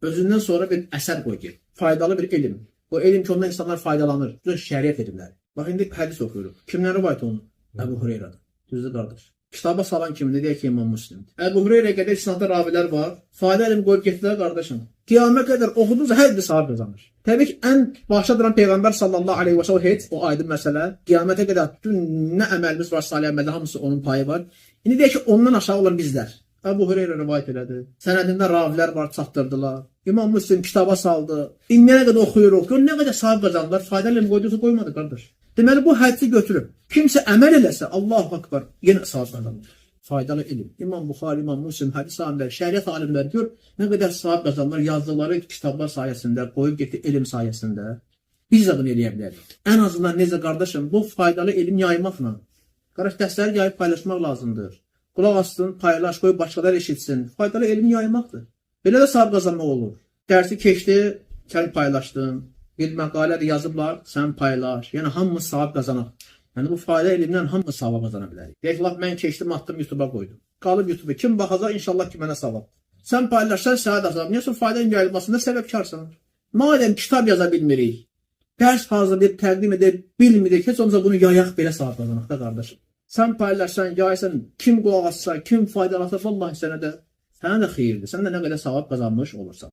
Özündən sonra bir əsər qoy ki, faydalı bir elm. O elm ki, ondan insanlar faydalanır. Bu şəriət elmləri. Bax, indi hədis oxuyuruq. Kimdən rivayət olunur? Əbu Hüreyrədən. Düzdür, qardaş. Kitaba salan kimdir? Deyək ki, İmam Müslimdir. Əbu Hüreyrəyə qədər isnadda ravilər var. Fayda elm qoyub getdilər, qardaşım. Qiyamət qədər oxudunuz, hər bir savab qazanır. Təbii ki, ən başa duran Peyğəmbər sallallahu aleyhi və səlləm heç o aydın məsələ. Qiyamətə qədər bütün nə əməlimiz var, salih əməldə hamısı onun payı var. İndi deyək ki, ondan aşağı olan bizlər. Əbu Hüreyrə rivayət elədi. Sənədində ravilər var, çatdırdılar. İmam Müslim kitaba saldı. İndiyənə qədər oxuyuruq. Gör nə qədər savab qazandılar. Faydalı elm qoyduysa qoymadı, qardaş. Deməli, bu hədisi götürüb kimsə əməl eləsə, Allahu akbar, yenə savab qazanır. Faydalı elm. İmam Buxari, İmam Müslim, hədis alimləri, şəriət alimləri gör nə qədər savab qazanırlar yazdıkları kitablar sayəsində, qoyub getdi elm sayəsində. Biz də bunu eləyə bilərik. Ən azından necə qardaşım, bu faydalı elm yaymaqla. Qardaş, dərsləri yayıb paylaşmaq lazımdır. Qulaq assın, paylaş, qoy başqalar eşitsin. Faydalı elmi yaymaqdır. Belə də savab qazanmaq olur. Dərsi keçdi, sən paylaşdın. Bir məqalə də yazıblar, sən paylaş. Yəni hamımız savab qazanaq. Yəni bu fayda elmdən hamımız savab qazana bilərik. Deyək, mən keçdim, atdım, YouTube'a qoydum. Qalıb YouTube'a. Kim baxacaq, inşallah ki, mənə savab. Sən paylaşsan, sənə azab. Niyə sonra faydanın yayılmasında səbəbkarsan? Madəm kitab yaza bilmirik, dərs hazırlayıb təqdim edə bilmirik, heç olmasa bunu yayaq belə savab qazanaq da, qardaşım. Sən paylaşsan, yaysan, kim qulaq atsa, kim faydalansa, vallahi sənə də xeyirdir. Sən də nə qədər savab qazanmış olursan.